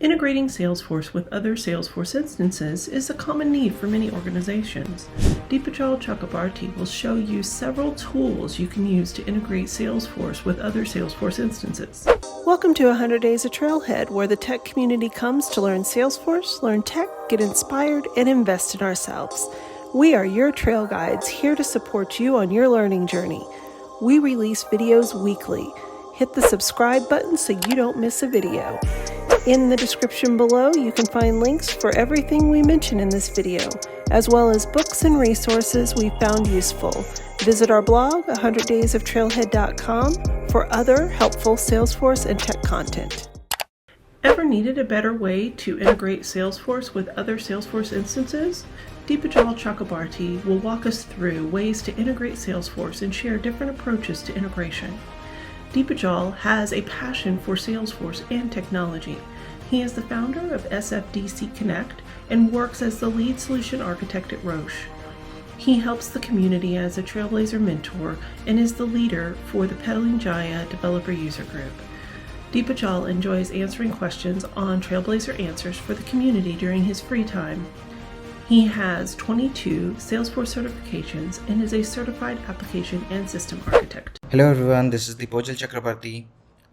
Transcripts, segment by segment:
Integrating Salesforce with other Salesforce instances is a common need for many organizations. Dipojjal Chakrabarti will show you several tools you can use to integrate Salesforce with other Salesforce instances. Welcome to 100 Days of Trailhead, where the tech community comes to learn Salesforce, learn tech, get inspired, and invest in ourselves. We are your trail guides, here to support you on your learning journey. We release videos weekly. Hit the subscribe button so you don't miss a video. In the description below, you can find links for everything we mention in this video, as well as books and resources we found useful. Visit our blog, 100daysoftrailhead.com, for other helpful Salesforce and tech content. Ever needed a better way to integrate Salesforce with other Salesforce instances? Dipojjal Chakrabarti will walk us through ways to integrate Salesforce and share different approaches to integration. Dipojjal has a passion for Salesforce and technology. He is the founder of SFDC Connect and works as the lead solution architect at Roche. He helps the community as a Trailblazer mentor and is the leader for the Pedaling Jaya developer user group. Dipojjal enjoys answering questions on Trailblazer Answers for the community during his free time. He has 22 Salesforce certifications and is a certified application and system architect. Hello everyone, this is Dipojjal Chakrabarti.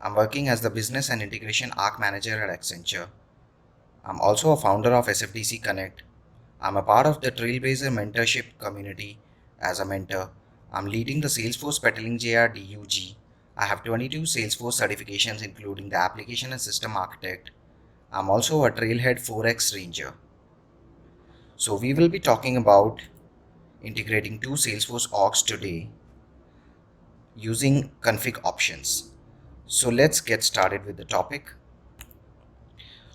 I'm working as the Business and Integration Arc Manager at Accenture. I'm also a founder of SFDC Connect. I'm a part of the Trailblazer mentorship community as a mentor. I'm leading the Salesforce Pedaling Jaya DUG. I have 22 Salesforce certifications including the Application and System Architect. I'm also a Trailhead 4X Ranger. So we will be talking about integrating two Salesforce orgs today using config options. So let's get started with the topic.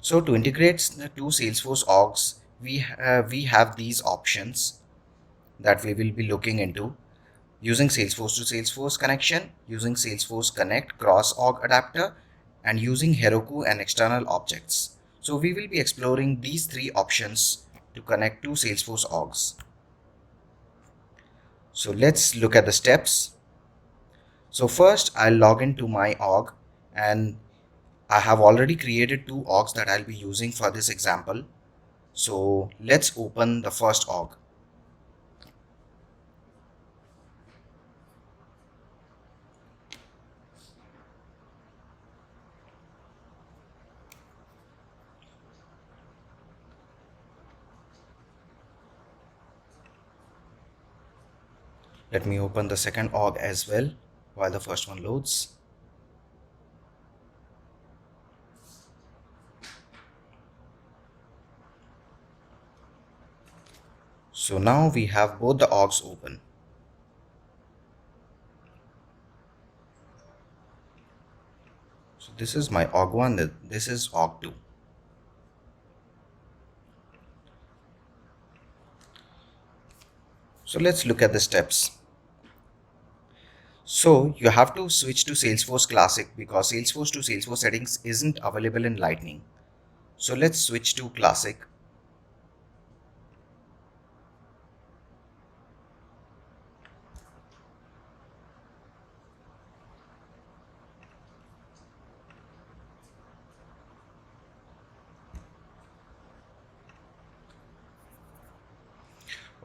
So to integrate the two Salesforce orgs, we have these options that we will be looking into: using Salesforce to Salesforce connection, using Salesforce Connect cross-org adapter, and using Heroku and external objects. So we will be exploring these three options to connect two Salesforce orgs. So let's look at the steps. So first I'll log into my org, and I have already created two orgs that I'll be using for this example. So let's open the first org. Let me open the second org as well while the first one loads. So now we have both the orgs open. So this is my org 1, this is org 2. So let's look at the steps. So you have to switch to Salesforce Classic because Salesforce to Salesforce settings isn't available in Lightning. So let's switch to Classic.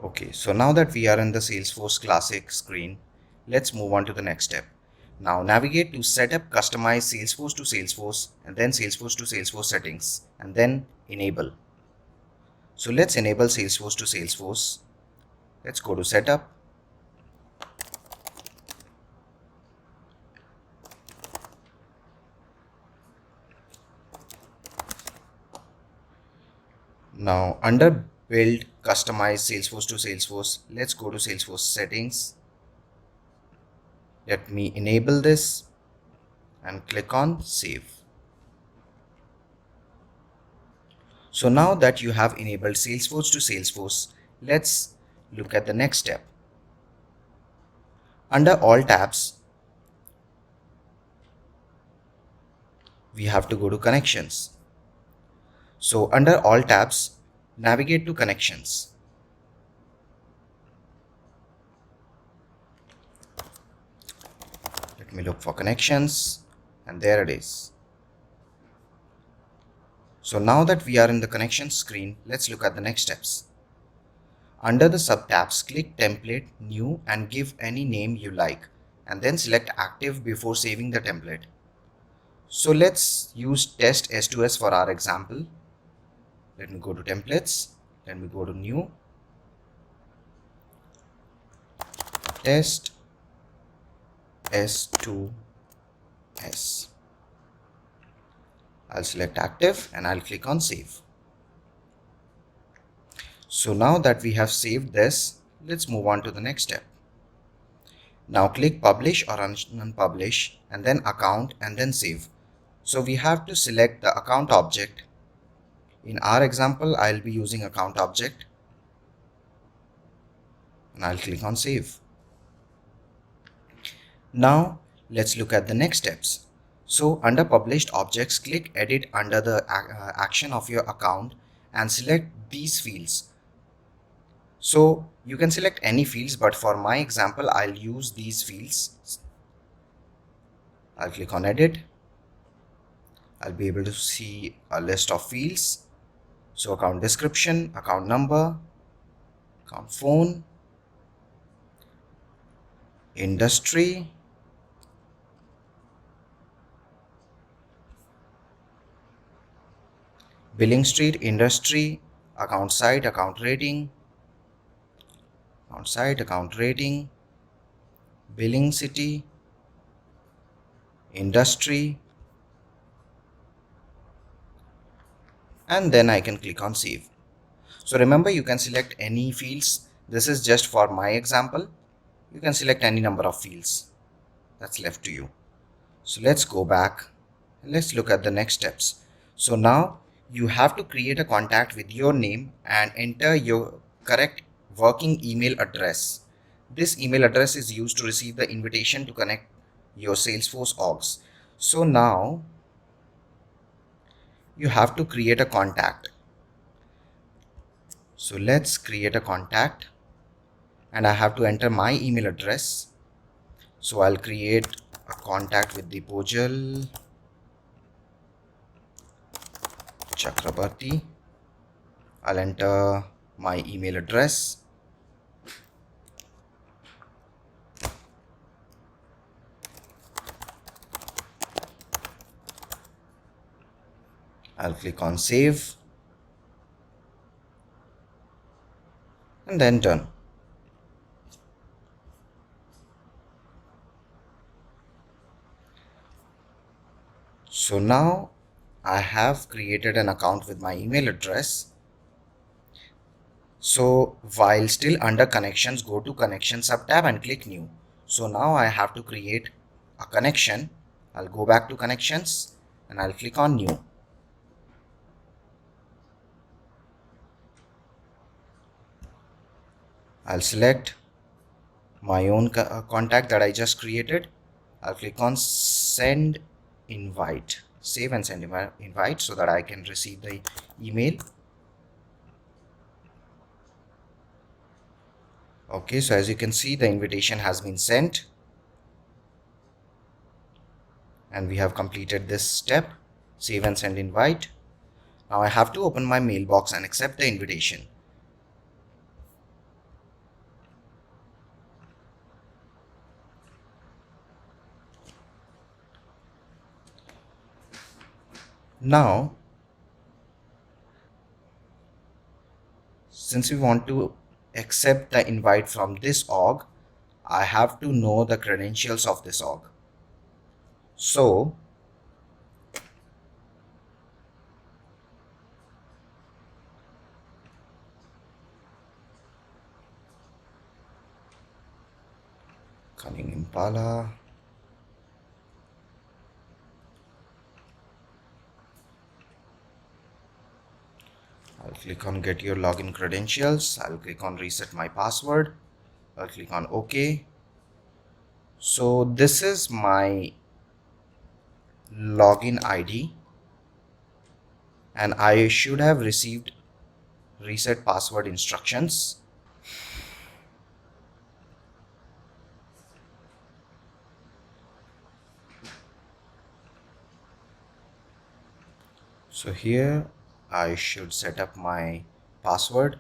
Okay, so now that we are in the Salesforce Classic screen, let's move on to the next step. Now navigate to Setup, Customize Salesforce to Salesforce, and then Salesforce to Salesforce Settings, and then Enable. So let's enable Salesforce to Salesforce. Let's go to Setup. Now under Build, Customize Salesforce to Salesforce, let's go to Salesforce Settings. Let me enable this and click on Save. So now that you have enabled Salesforce to Salesforce, let's look at the next step. Under All tabs, we have to go to Connections. So under All tabs, navigate to Connections. Let me look for Connections, and there it is. So now that we are in the connection screen, let's look at the next steps. Under the sub-tabs, click Template, New, and give any name you like, and then select Active before saving the template. So let's use test S2S for our example. Let me go to Templates, let me go to New, test S2S. I'll select Active and I'll click on Save. So now that we have saved this, let's move on to the next step. Now click Publish or Unpublish and then Account and then Save. So we have to select the account object. In our example, I'll be using account object and I'll click on Save. Now let's look at the next steps. So under Published Objects, click Edit under the action of your account and select these fields. So you can select any fields, but for my example, I'll use these fields. I'll click on Edit. I'll be able to see a list of fields. So account description, account number, account phone, industry, billing street, industry, account site, account rating, billing city, industry, and then I can click on Save. So remember, you can select any fields. This is just for my example. You can select any number of fields. That's left to you. So let's go back and let's look at the next steps. So now you have to create a contact with your name and enter your correct working email address. This email address is used to receive the invitation to connect your Salesforce orgs. So now you have to create a contact. So let's create a contact and I have to enter my email address. So I'll create a contact with Dipojjal Chakrabarti. I'll enter my email address. I'll click on Save and then Done. So now I have created an account with my email address. So while still under connections, go to connection sub tab and click new. So now I have to create a connection. I'll go back to connections and I'll click on new. I'll select my own contact that I just created. I'll click on send invite, save and send invite so that I can receive the email. Okay, so as you can see, the invitation has been sent and we have completed this step, save and send invite. Now I have to open my mailbox and accept the invitation. Now, since we want to accept the invite from this org, I have to know the credentials of this org. So Cunning Impala, I'll click on get your login credentials. I'll click on reset my password. I'll click on OK. So this is my login ID and I should have received reset password instructions. So here I should set up my password.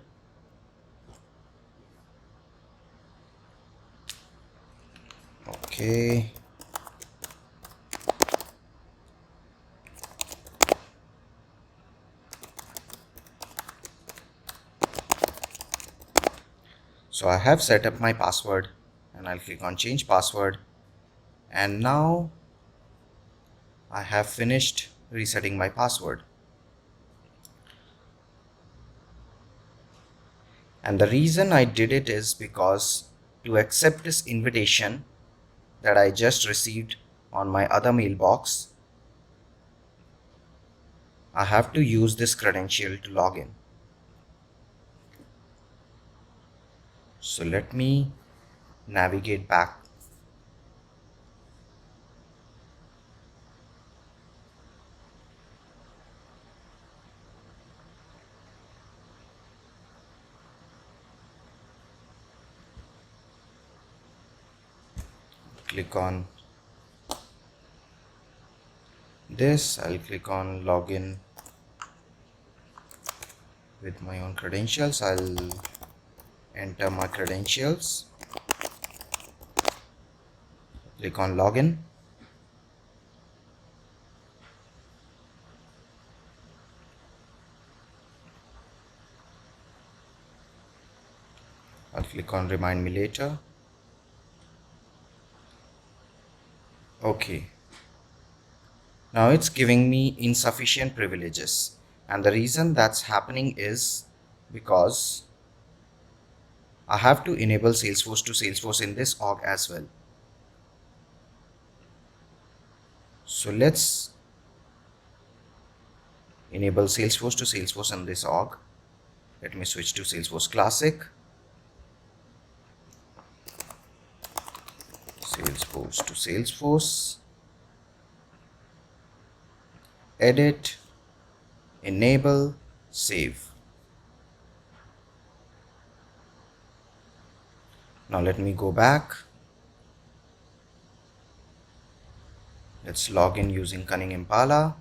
Okay. So I have set up my password and I'll click on change password, and now I have finished resetting my password. And the reason I did it is because to accept this invitation that I just received on my other mailbox, I have to use this credential to log in. So let me navigate back. Click on this. I'll click on login with my own credentials. I'll enter my credentials. Click on login. I'll click on remind me later. Okay. Now it's giving me insufficient privileges, and the reason that's happening is because I have to enable Salesforce to Salesforce in this org as well. So let's enable Salesforce to Salesforce in this org. Let me switch to Salesforce Classic. Salesforce to Salesforce. Edit, enable, save. Now let me go back. Let's log in using Cunning Impala.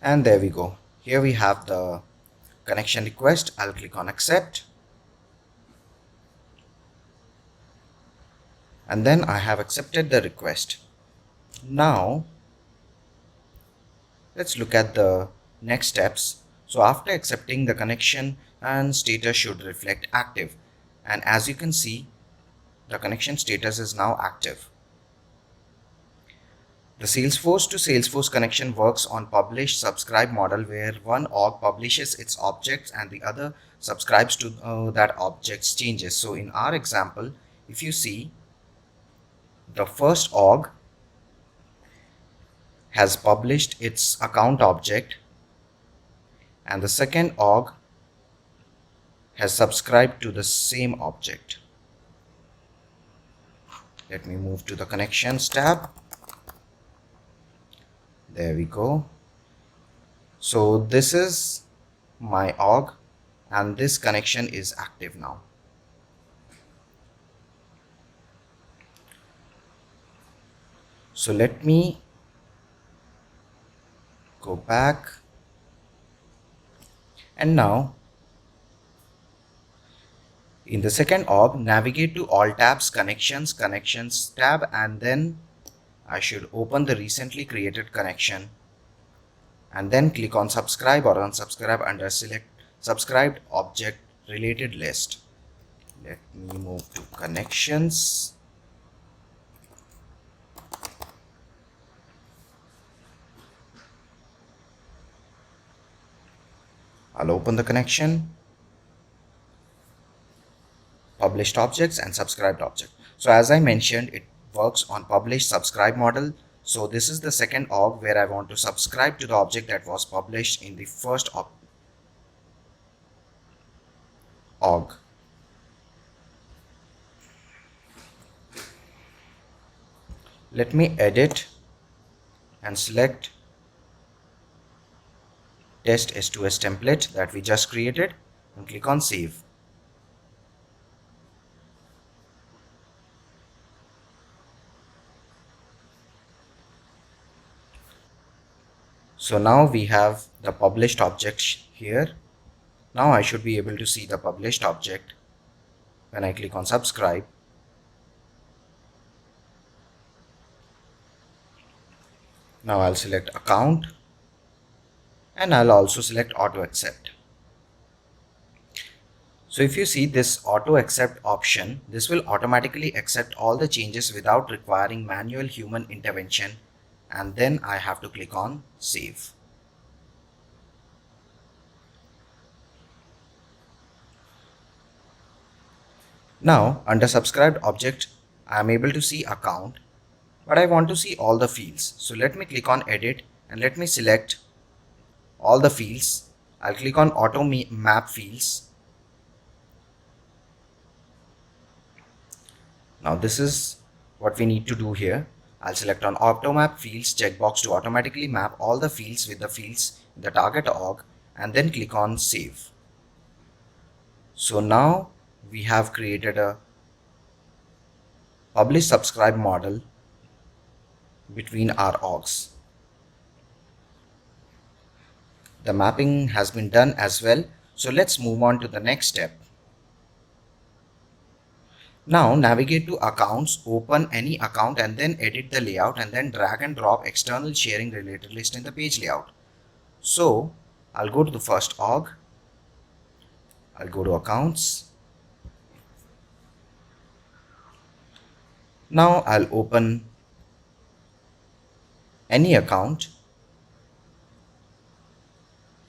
And there we go. Here we have the connection request. I'll click on accept. And then I have accepted the request. Now let's look at the next steps. So after accepting, the connection and status should reflect active. And as you can see, the connection status is now active. The Salesforce to Salesforce connection works on publish subscribe model, where one org publishes its objects and the other subscribes to that object's changes. So in our example, if you see, the first org has published its account object and the second org has subscribed to the same object. Let me move to the connections tab. There we go. So this is my org and this connection is active now. So let me go back, and now in the second org, navigate to all tabs, connections tab, and then I should open the recently created connection and then click on subscribe or unsubscribe under select subscribed object related list. Let me move to connections. I'll open the connection, published objects and subscribed object. So as I mentioned, it works on publish subscribe model. So this is the second org where I want to subscribe to the object that was published in the first org. Let me edit and select test S2S template that we just created and click on save. So now we have the published object here. Now I should be able to see the published object when I click on subscribe. Now I'll select account and I'll also select auto accept. So if you see this auto accept option, this will automatically accept all the changes without requiring manual human intervention, and then I have to click on save. Now under subscribed object, I am able to see account, but I want to see all the fields. So let me click on edit and let me select all the fields. I'll click on auto map fields. Now this is what we need to do here. I'll select on auto map fields checkbox to automatically map all the fields with the fields in the target org, and then click on save. So now we have created a publish subscribe model between our orgs. The mapping has been done as well. So let's move on to the next step. Now navigate to accounts, open any account and then edit the layout, and then drag and drop external sharing related list in the page layout. So I'll go to the first org. I'll go to accounts. Now I'll open any account.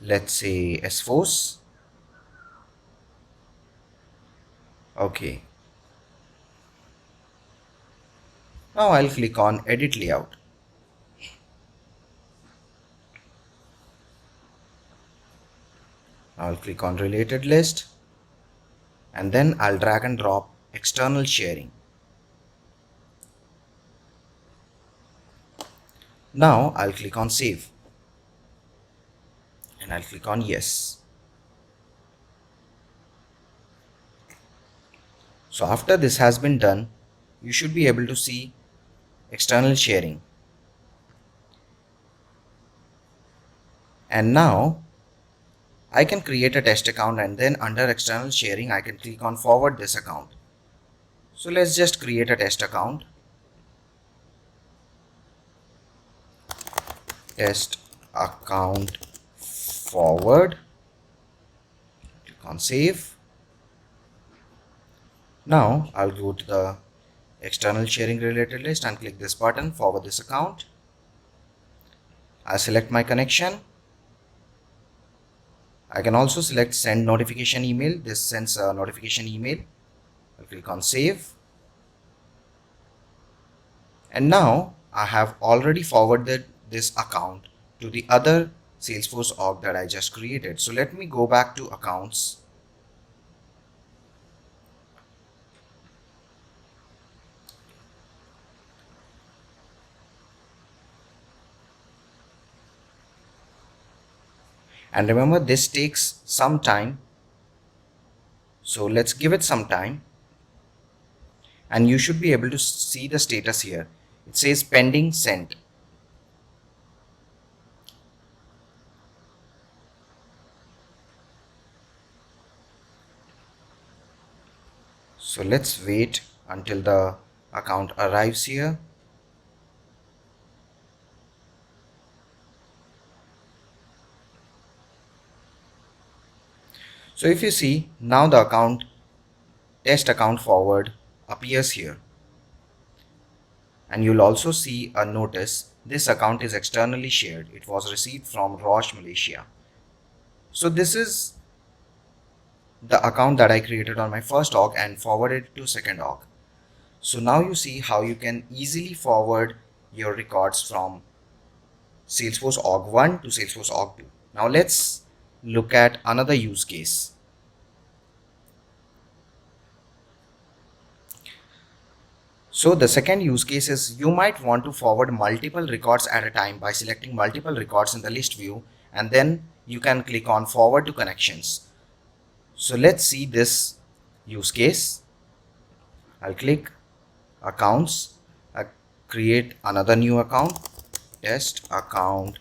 Let's say Salesforce. Okay. Now I'll click on edit layout. I'll click on related list and then I'll drag and drop external sharing. Now I'll click on save and I'll click on yes. So after this has been done, you should be able to see external sharing. And now I can create a test account, and then under external sharing I can click on forward this account. So let's just create a test account. Test account forward. Click on save. Now I'll go to the external sharing related list and click this button, forward this account. I'll select my connection. I can also select send notification email. This sends a notification email. I'll click on save. And now I have already forwarded this account to the other Salesforce org that I just created. So let me go back to accounts. And remember, this takes some time. So let's give it some time. And you should be able to see the status here. It says pending sent. So let's wait until the account arrives here. So if you see, now the account test account forward appears here. And you'll also see a notice, this account is externally shared. It was received from Roche, Malaysia. So this is the account that I created on my first org and forwarded to second org. So now you see how you can easily forward your records from Salesforce org 1 to Salesforce org 2. Now let's look at another use case. So the second use case is you might want to forward multiple records at a time by selecting multiple records in the list view, and then you can click on forward to connections. So let's see this use case. I'll click accounts, I create another new account, test account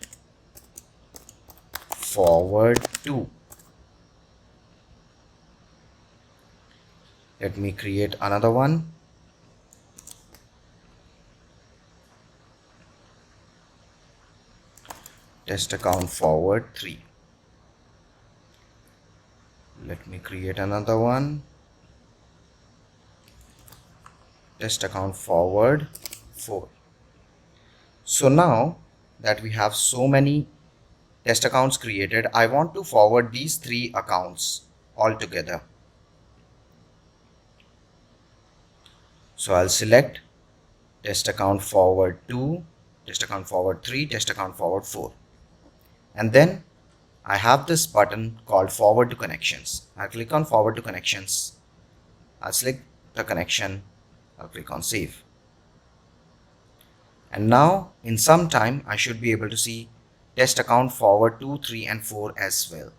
forward to. Let me create another one. Test account forward 3. Let me create another one. Test account forward 4. So now that we have so many test accounts created, I want to forward these 3 accounts all together. So I'll select test account forward 2, test account forward 3, test account forward 4. And then I have this button called forward to connections. I'll click on forward to connections. I'll select the connection. I'll click on save. And now in some time I should be able to see test account forward 2, 3 and 4 as well.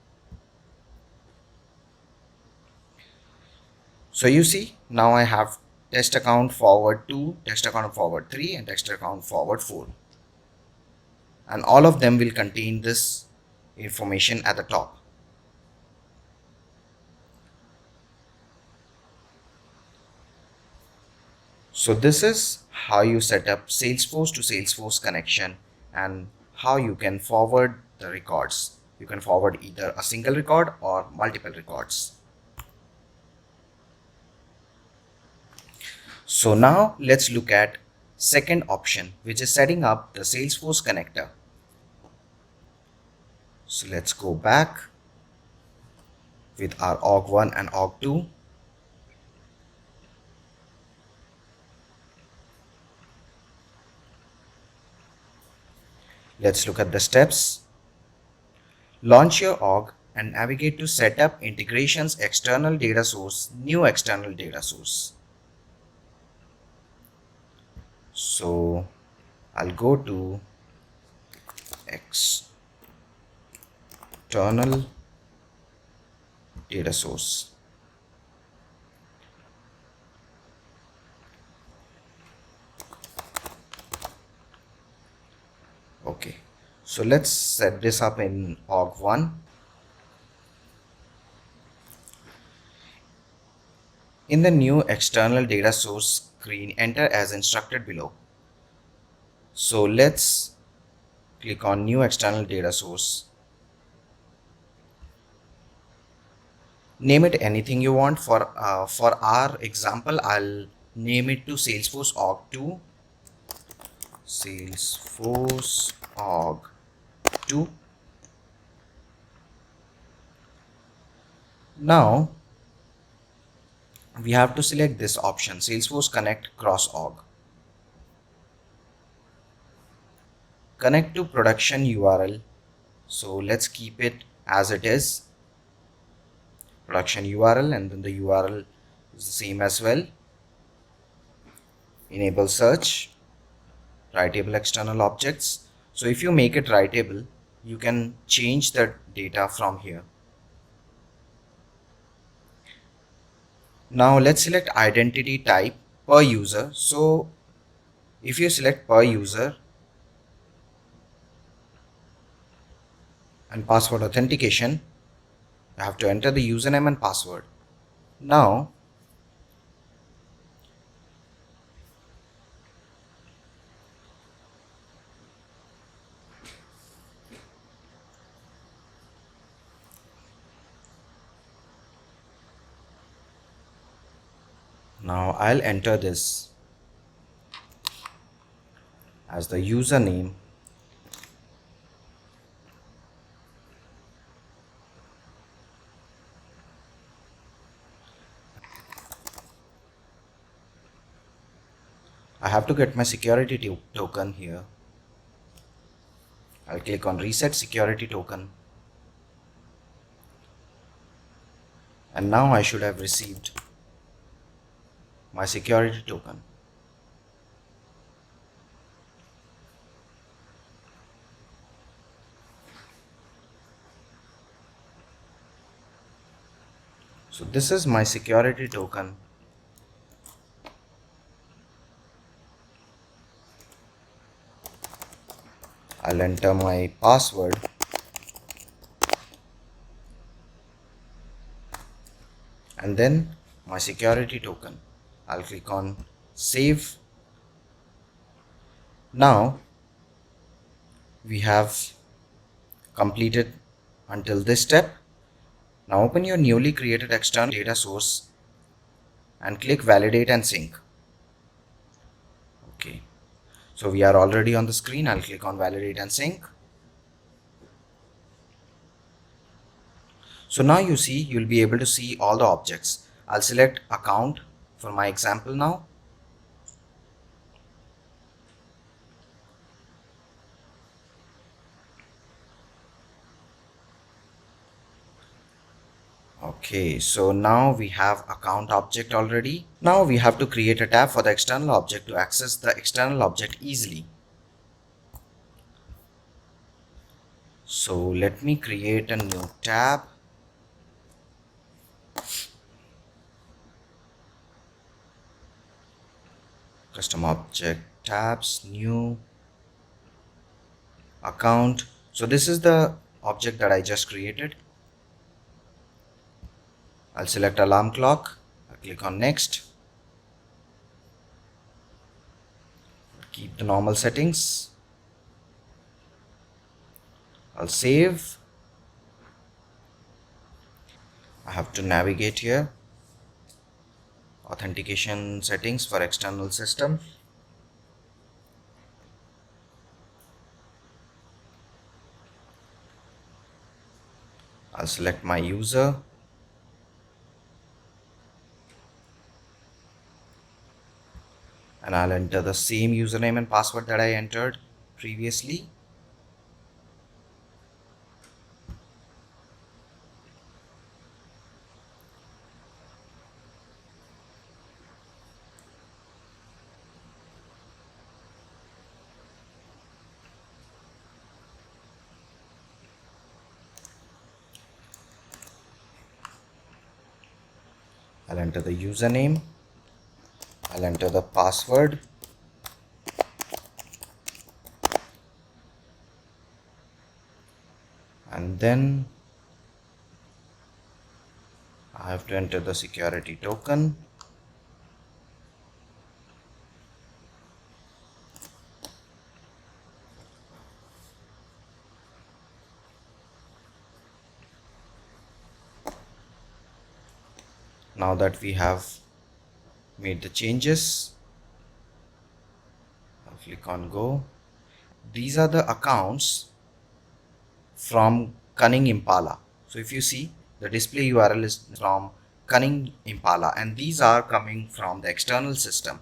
So you see, now I have test account forward 2, test account forward 3 and test account forward 4. And all of them will contain this information at the top. So this is how you set up Salesforce to Salesforce connection and how you can forward the records. You can forward either a single record or multiple records. So now let's look at second option, which is setting up the Salesforce connector. So let's go back with our org1 and org2. Let's look at the steps. Launch your org and navigate to setup integrations external data source, new external data source. So I'll go to external data source. Okay, so let's set this up in org1. In the new external data source screen, enter as instructed below. So let's click on new external data source. Name it anything you want. For our example, I'll name it to Salesforce org2. Salesforce org2. Now we have to select this option, Salesforce Connect Cross Org. Connect to production URL. So let's keep it as it is, production URL, and then the URL is the same as well. Enable search, writable external objects. So if you make it writable, you can change the data from here. Now let's select identity type per user. So if you select per user and password authentication, you have to enter the username and password. Now I'll enter this as the username I have to get my security token here. I'll click on reset security token, and now I should have received my security token. So this is my security token. I'll enter my password. and then my security token. I'll click on save. Now we have completed until this step. Now open your newly created external data source and click validate and sync. Okay, so we are already on the screen. I'll click on validate and sync. So now you'll be able to see all the objects. I'll select account for my example now. Okay, so now we have account object already. Now we have to create a tab for the external object to access the external object easily. So let me create a new tab. Custom object tabs, new account. So this is the object that I just created. I'll select alarm clock. I'll click on next. Keep the normal settings. I'll save. I have to navigate here. Authentication settings for external system. I'll select my user. And I'll enter the same username and password that I entered previously. I'll enter the username. I'll enter the password. And then I have to enter the security token. Now that we have made the changes, I'll click on go. These are the accounts from Cunning Impala. So if you see, the display URL is from Cunning Impala, and these are coming from the external system.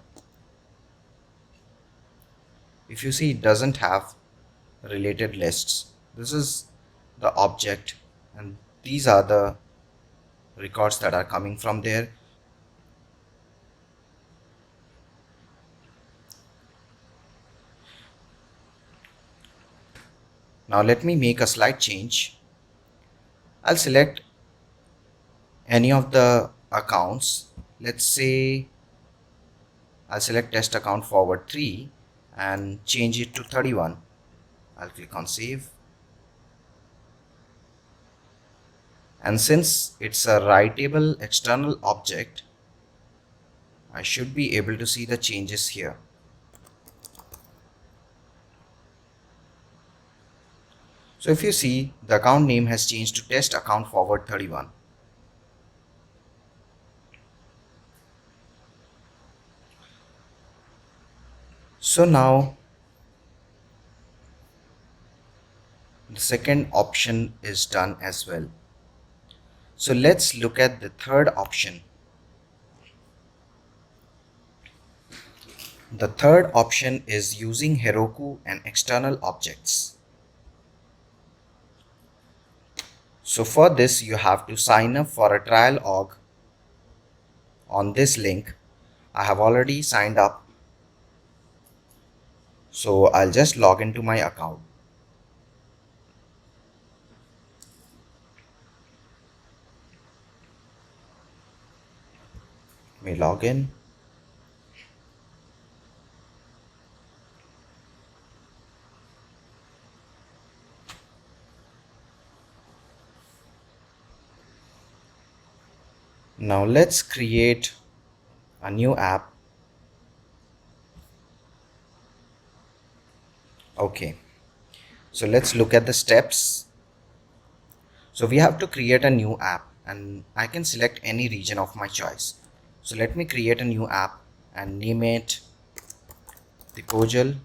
If you see, it doesn't have related lists. This is the object, and these are the records that are coming from there. Now let me make a slight change. I'll select any of the accounts. Let's say I'll select test account forward 3 and change it to 31. I'll click on save. And since it's a writable external object, I should be able to see the changes here. So if you see, the account name has changed to test account forward 31. So now the second option is done as well. So let's look at the third option. The third option is using Heroku and external objects. So for this, you have to sign up for a trial org on this link. I have already signed up. So I'll just log into my account. Let me log in. Now let's create a new app. Okay, so let's look at the steps. So we have to create a new app, and I can select any region of my choice. So let me create a new app and name it Dipojjal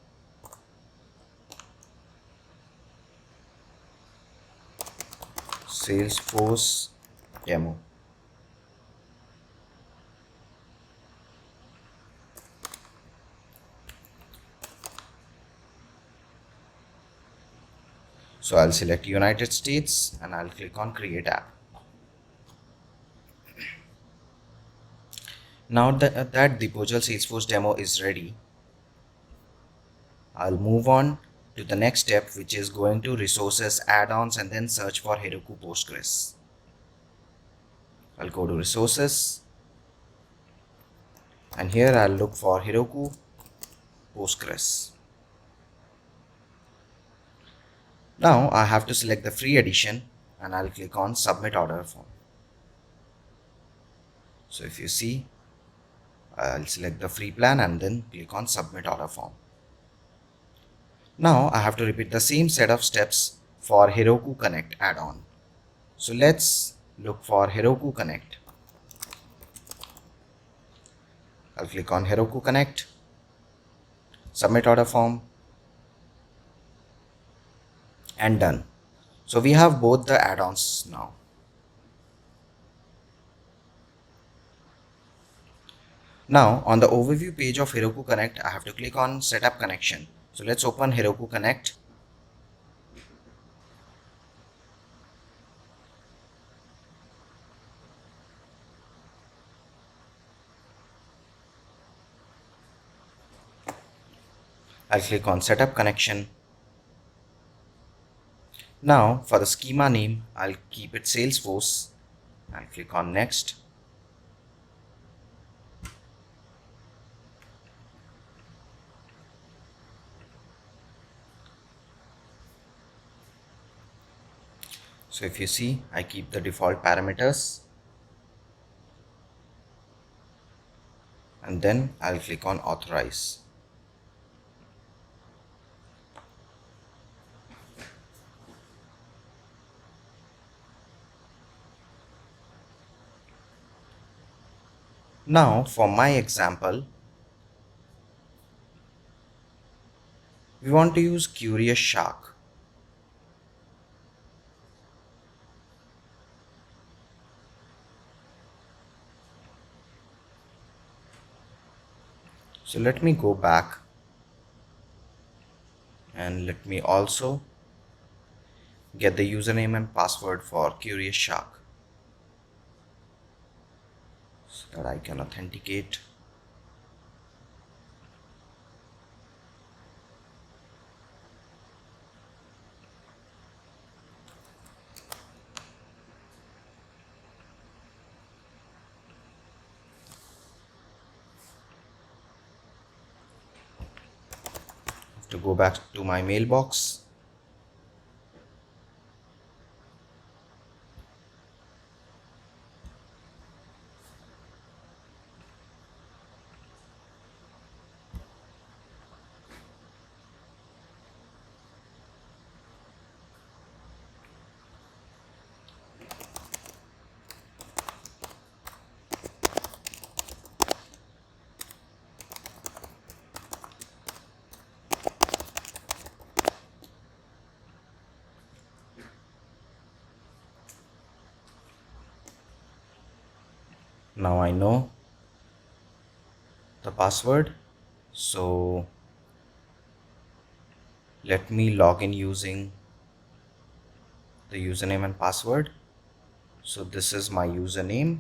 Salesforce Demo. So I'll select United States and I'll click on Create App. Now that Dipojjal Salesforce demo is ready, I'll move on to the next step, which is going to resources, add-ons, and then search for Heroku Postgres. I'll go to resources, and here I'll look for Heroku Postgres. Now I have to select the free edition and I'll click on Submit Order Form. So if you see, I'll select the free plan and then click on Submit Order Form. Now I have to repeat the same set of steps for Heroku Connect add-on. So let's look for Heroku Connect. I'll click on Heroku Connect, Submit Order Form, and done. So we have both the add-ons now. Now on the overview page of Heroku Connect, I have to click on Setup Connection. So let's open Heroku Connect. I'll click on Setup Connection. Now for the schema name, I'll keep it Salesforce. I'll click on Next. So if you see, I keep the default parameters, and then I'll click on Authorize. Now for my example, we want to use Curious Shark. So let me go back and let me also get the username and password for Curious Shark so that I can authenticate. To go back to my mailbox. Now I know the password, so let me log in using the username and password. So this is my username.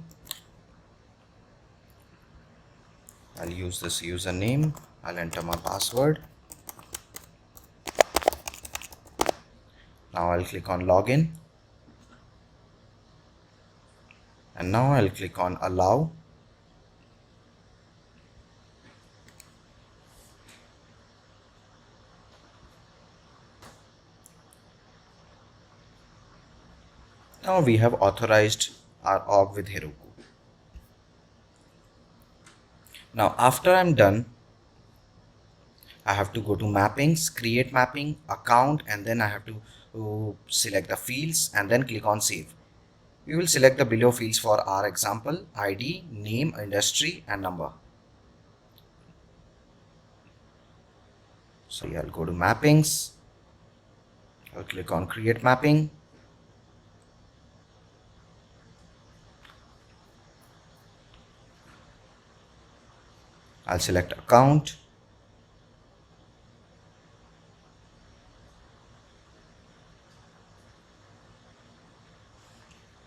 I'll use this username. I'll enter my password. Now I'll click on login, and now I'll click on allow. Now we have authorized our org with Heroku. Now after I'm done, I have to go to mappings, create mapping, account, and then I have to select the fields and then click on save. We will select the below fields for our example: ID, name, industry, and number. So I'll go to mappings, I'll click on create mapping. I'll select account.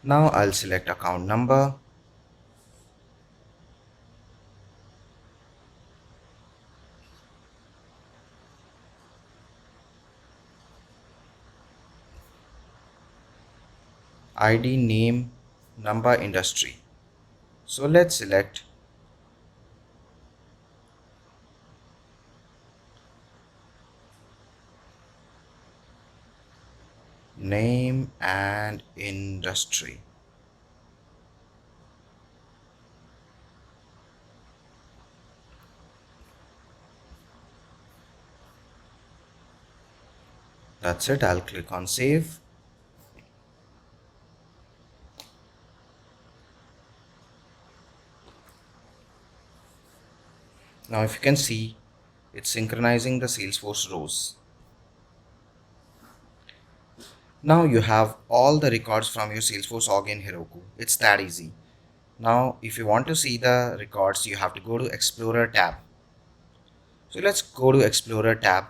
Now I'll select account number. ID, name, number, industry. So let's select name and industry. That's it. I'll click on save. Now if you can see, it's synchronizing the Salesforce rows. Now you have all the records from your Salesforce org in Heroku. It's that easy. Now if you want to see the records, you have to go to Explorer tab. So let's go to Explorer tab,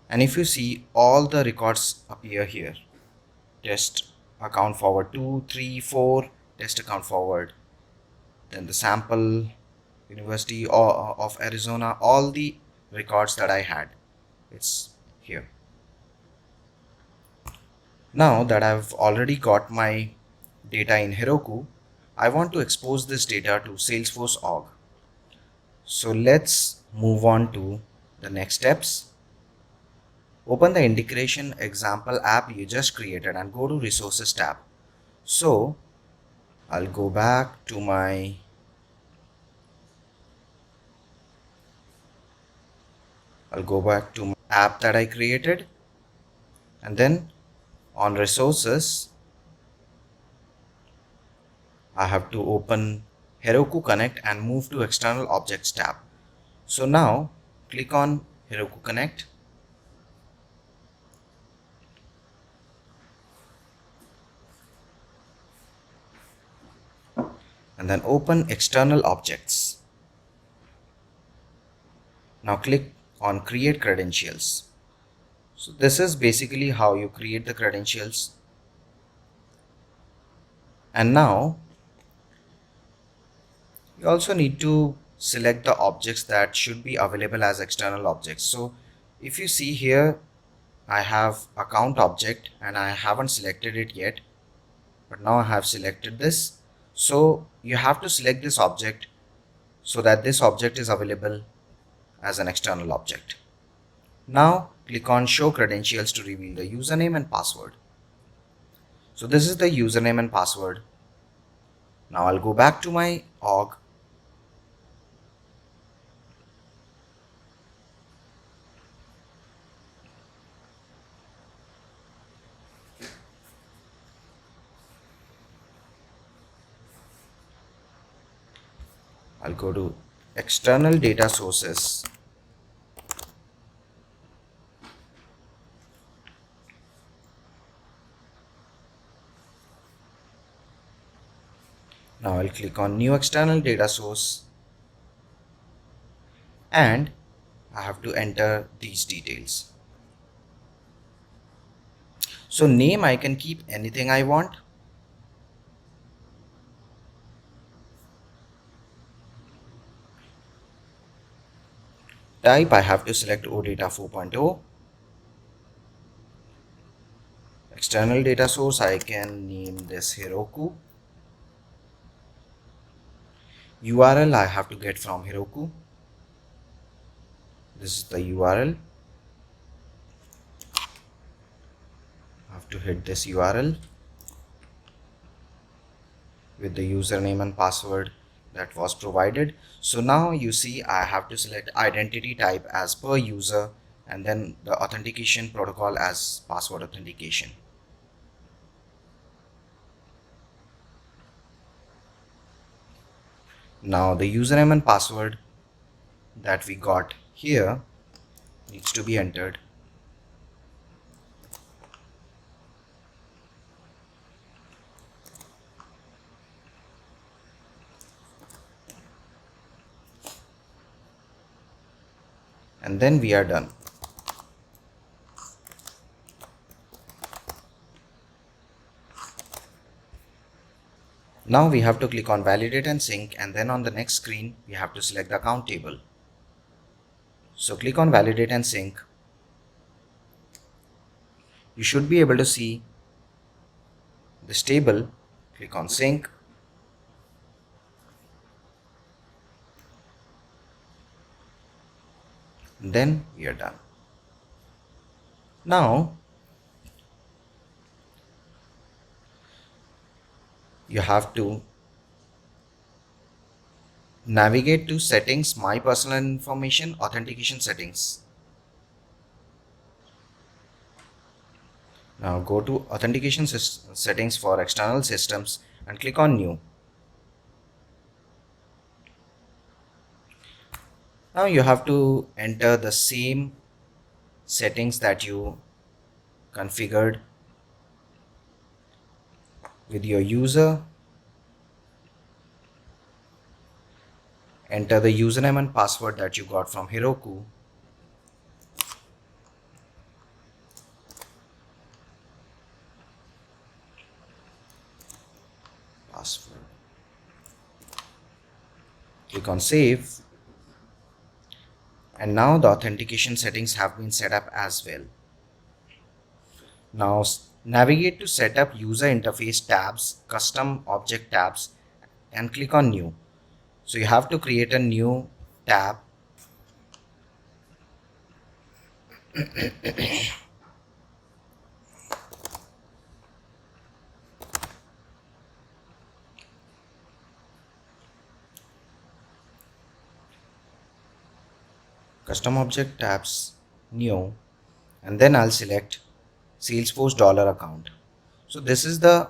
and if you see, all the records appear here. Test account forward 2, 3, 4, test account forward, then the sample, University of Arizona, all the records that I had, it's here. Now that I've already got my data in Heroku, I want to expose this data to Salesforce org. So let's move on to the next steps. Open the integration example app you just created and go to resources tab. So I'll go back to my app that I created, and then on resources I have to open Heroku Connect and move to external objects tab. So now click on Heroku Connect, and then open external objects. Now click on create credentials. So this is basically how you create the credentials. And now you also need to select the objects that should be available as external objects. So if you see here, I have account object and I haven't selected it yet, but now I have selected this. So you have to select this object so that this object is available as an external object. Now click on show credentials to reveal the username and password. So this is the username and password. Now I'll go back to my org. I'll go to external data sources. Now I'll click on new external data source and I have to enter these details. So name, I can keep anything I want. Type, I have to select OData 4.0. External data source, I can name this Heroku. URL, I have to get from Heroku. This is the URL. I have to hit this URL with the username and password that was provided. So now you see I have to select identity type as per user and then the authentication protocol as password authentication. Now the username and password that we got here needs to be entered. And then we are done. Now we have to click on validate and sync, and then on the next screen we have to select the account table. So click on validate and sync. You should be able to see this table. Click on sync. And then we are done. Now you have to navigate to settings, my personal information, authentication settings. Now go to authentication settings for external systems and click on new. Now you have to enter the same settings that you configured with your user. Enter the username and password that you got from Heroku. Password. Click on save. And now the authentication settings have been set up as well. Now navigate to setup user interface tabs, custom object tabs, and click on new. So you have to create a new tab. Custom object tabs, new, and then I'll select Salesforce dollar account. So this is the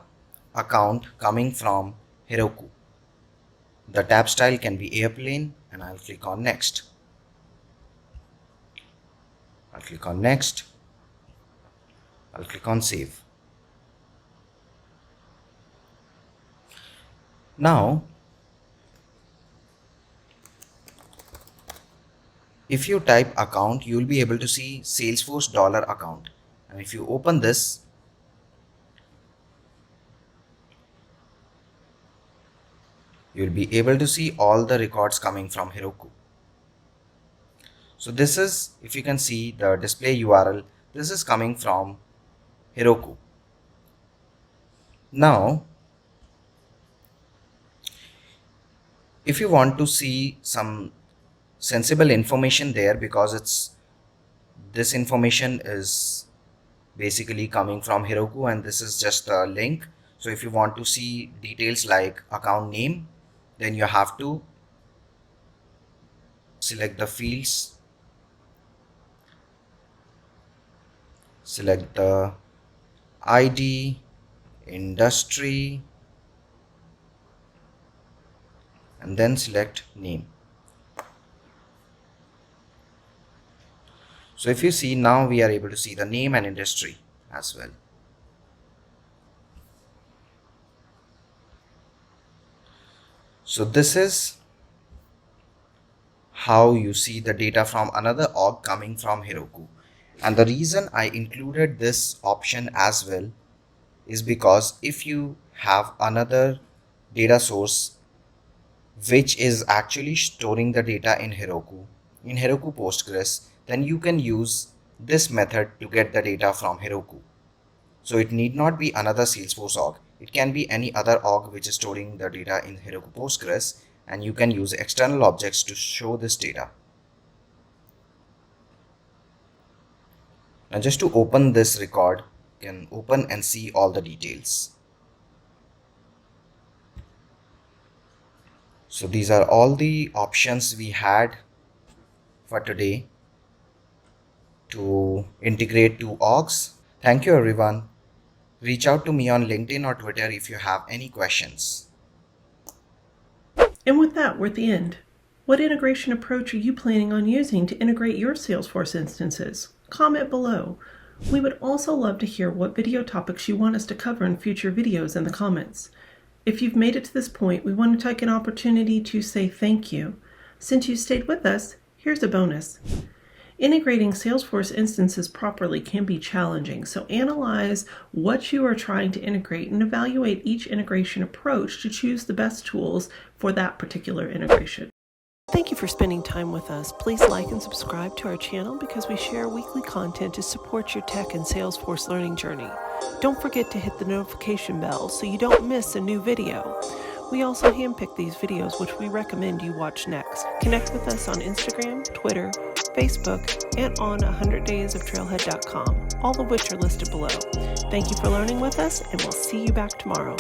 account coming from Heroku. The tab style can be airplane, and I'll click on next. I'll click on next. I'll click on save. Now if you type account, you will be able to see Salesforce dollar account, and if you open this, you will be able to see all the records coming from Heroku. So this is, if you can see the display URL, this is coming from Heroku. Now if you want to see some sensible information there, because this information is basically coming from Heroku and this is just a link. So if you want to see details like account name, then you have to select the fields, select the ID, industry, and then select name. So if you see, now we are able to see the name and industry as well. So this is how you see the data from another org coming from Heroku. And the reason I included this option as well is because if you have another data source which is actually storing the data in Heroku Postgres, then you can use this method to get the data from Heroku. So it need not be another Salesforce org. It can be any other org which is storing the data in Heroku Postgres, and you can use external objects to show this data. Now just to open this record, you can open and see all the details. So these are all the options we had for today to integrate two orgs. Thank you everyone. Reach out to me on LinkedIn or Twitter if you have any questions. And with that, we're at the end. What integration approach are you planning on using to integrate your Salesforce instances? Comment below. We would also love to hear what video topics you want us to cover in future videos in the comments. If you've made it to this point, we want to take an opportunity to say thank you. Since you stayed with us, here's a bonus. Integrating Salesforce instances properly can be challenging, so analyze what you are trying to integrate and evaluate each integration approach to choose the best tools for that particular integration. Thank you for spending time with us. Please like and subscribe to our channel because we share weekly content to support your tech and Salesforce learning journey. Don't forget to hit the notification bell so you don't miss a new video. We also handpick these videos which we recommend you watch next. Connect with us on Instagram, Twitter, Facebook, and on 100daysoftrailhead.com, all of which are listed below. Thank you for learning with us, and we'll see you back tomorrow.